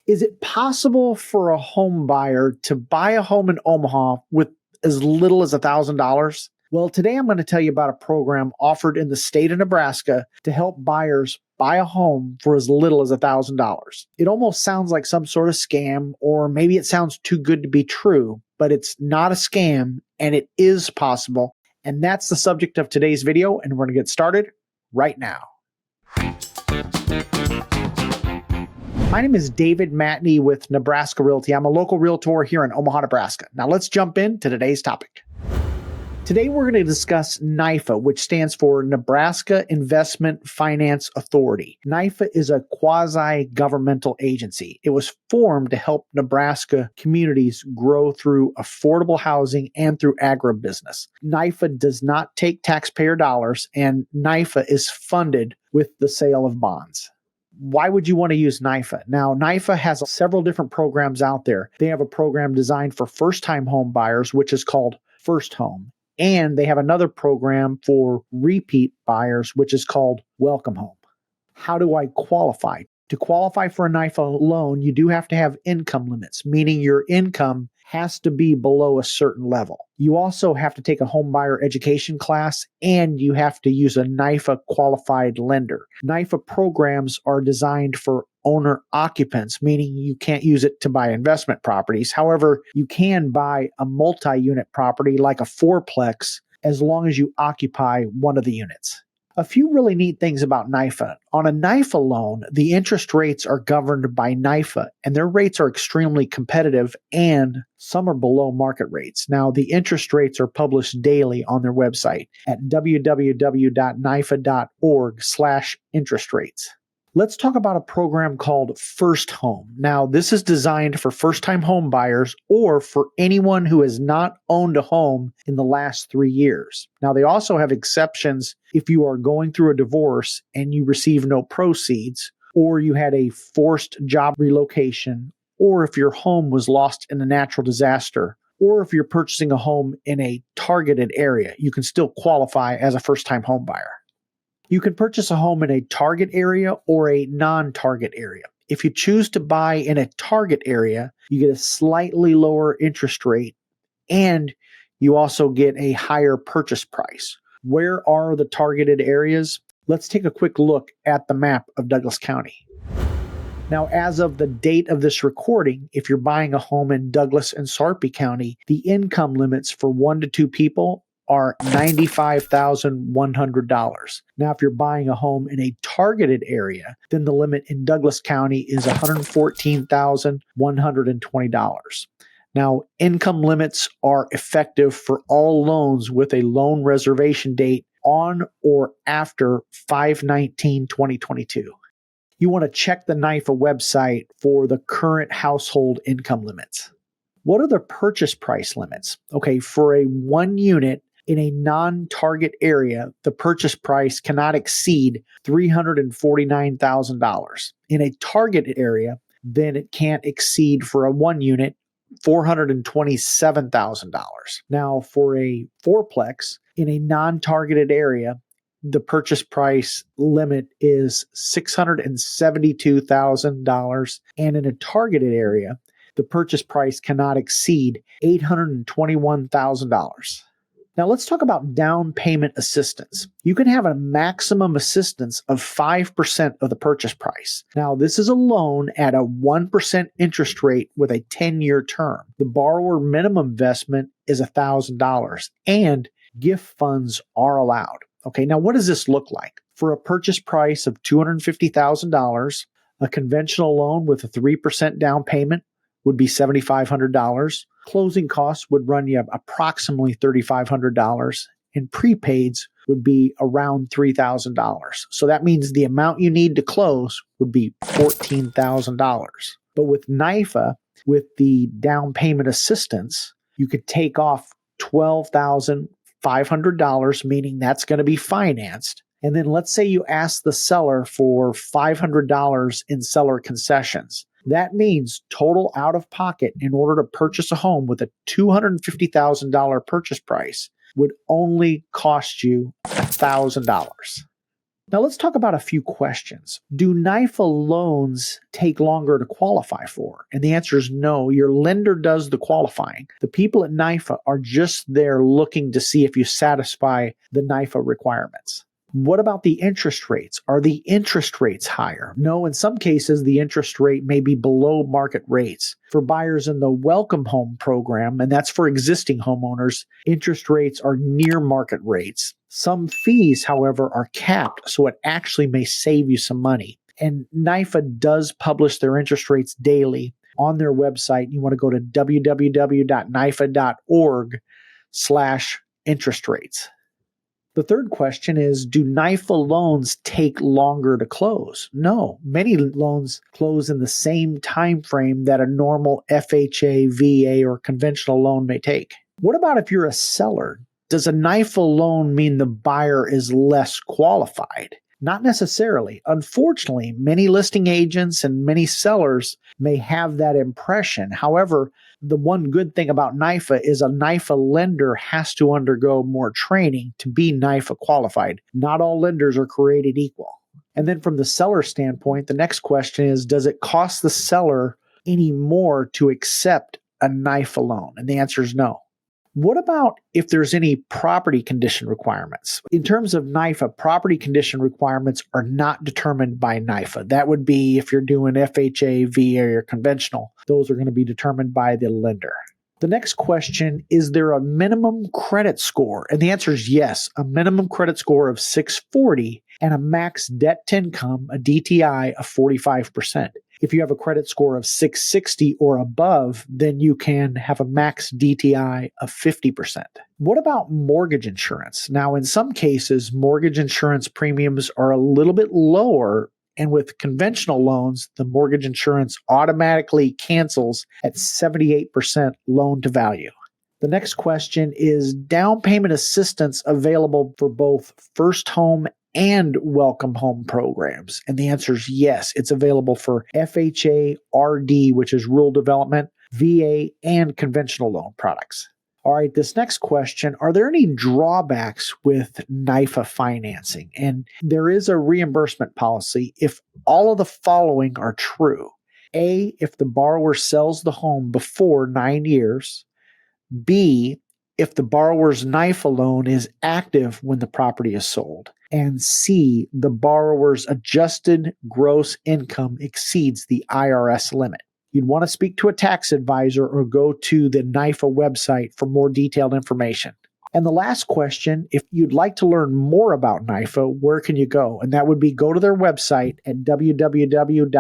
Is it possible for a home buyer to buy a home in Omaha with as little as $1,000? Well, today I'm going to tell you about a program offered in the state of Nebraska to help buyers buy a home for as little as $1,000. It almost sounds like some sort of scam, or maybe it sounds too good to be true, but it's not a scam and it is possible. And that's the subject of today's video, and we're going to get started right now. My name is David Matney with Nebraska Realty. I'm a local realtor here in Omaha, Nebraska. Now let's jump into today's topic. Today we're going to discuss NIFA, which stands for Nebraska Investment Finance Authority. NIFA is a quasi-governmental agency. It was formed to help Nebraska communities grow through affordable housing and through agribusiness. NIFA does not take taxpayer dollars, and NIFA is funded with the sale of bonds. Why would you want to use NIFA? Now, NIFA has several different programs out there. They have a program designed for first-time home buyers, which is called First Home. And they have another program for repeat buyers, which is called Welcome Home. How do I qualify? To qualify for a NIFA loan, you do have to have income limits, meaning your income has to be below a certain level. You also have to take a home buyer education class, and you have to use a NIFA qualified lender. NIFA programs are designed for owner occupants, meaning you can't use it to buy investment properties. However, you can buy a multi-unit property like a fourplex as long as you occupy one of the units. A few really neat things about NIFA. On a NIFA loan, the interest rates are governed by NIFA, and their rates are extremely competitive, and some are below market rates. Now, the interest rates are published daily on their website at www.nifa.org/interest rates. Let's talk about a program called First Home. Now, this is designed for first-time home buyers or for anyone who has not owned a home in the last 3 years. Now, they also have exceptions if you are going through a divorce and you receive no proceeds, or you had a forced job relocation, or if your home was lost in a natural disaster, or if you're purchasing a home in a targeted area, you can still qualify as a first-time home buyer. You can purchase a home in a target area or a non-target area. If you choose to buy in a target area, you get a slightly lower interest rate, and you also get a higher purchase price. Where are the targeted areas? Let's take a quick look at the map of Douglas County. Now, as of the date of this recording, if you're buying a home in Douglas and Sarpy County, the income limits for 1 to 2 people are $95,100. Now, if you're buying a home in a targeted area, then the limit in Douglas County is $114,120. Now, income limits are effective for all loans with a loan reservation date on or after 5/19/2022. You want to check the NIFA website for the current household income limits. What are the purchase price limits? Okay, for a 1 unit in a non-target area, the purchase price cannot exceed $349,000. In a target area, then it can't exceed, for a 1 unit, $427,000. Now, for a fourplex in a non-targeted area, the purchase price limit is $672,000, and in a targeted area, the purchase price cannot exceed $821,000. Now let's talk about down payment assistance. You can have a maximum assistance of 5% of the purchase price. Now, this is a loan at a 1% interest rate with a 10-year term. The borrower minimum investment is $1,000, and gift funds are allowed. Okay, now what does this look like? For a purchase price of $250,000, a conventional loan with a 3% down payment would be $7,500. Closing costs would run you approximately $3,500, and prepaids would be around $3,000. So that means the amount you need to close would be $14,000. But with NIFA, with the down payment assistance, you could take off $12,500, meaning that's going to be financed. And then let's say you ask the seller for $500 in seller concessions. That means total out of pocket in order to purchase a home with a $250,000 purchase price would only cost you $1,000. Now let's talk about a few questions. Do NIFA loans take longer to qualify for? And the answer is no. Your lender does the qualifying. The people at NIFA are just there looking to see if you satisfy the NIFA requirements. What about the interest rates? Are the interest rates higher? No, in some cases, the interest rate may be below market rates. For buyers in the Welcome Home program, and that's for existing homeowners, interest rates are near market rates. Some fees, however, are capped, so it actually may save you some money. And NIFA does publish their interest rates daily on their website. You want to go to www.nifa.org/interest rates. The third question is, do NIFA loans take longer to close? No, many loans close in the same time frame that a normal FHA, VA, or conventional loan may take. What about if you're a seller? Does a NIFA loan mean the buyer is less qualified? Not necessarily. Unfortunately, many listing agents and many sellers may have that impression. However, the one good thing about NIFA is a NIFA lender has to undergo more training to be NIFA qualified. Not all lenders are created equal. And then from the seller standpoint, the next question is, does it cost the seller any more to accept a NIFA loan? And the answer is no. What about if there's any property condition requirements? In terms of NIFA, property condition requirements are not determined by NIFA. That would be if you're doing FHA, VA, or conventional. Those are going to be determined by the lender. The next question, is there a minimum credit score? And the answer is yes, a minimum credit score of 640 and a max debt to income, a DTI, of 45%. If you have a credit score of 660 or above, then you can have a max DTI of 50%. What about mortgage insurance? Now, in some cases, mortgage insurance premiums are a little bit lower, and with conventional loans, the mortgage insurance automatically cancels at 78% loan to value. The next question is down payment assistance available for both first home and Welcome Home programs? And the answer is yes. It's available for FHA, RD, which is rural development, VA, and conventional loan products. All right, this next question, are there any drawbacks with NIFA financing? And there is a reimbursement policy if all of the following are true. A, if the borrower sells the home before 9 years. B, if the borrower's NIFA loan is active when the property is sold. And C, the borrower's adjusted gross income exceeds the IRS limit. You'd want to speak to a tax advisor or go to the NIFA website for more detailed information. And the last question, if you'd like to learn more about NIFA, where can you go? And that would be go to their website at www.nifa.org.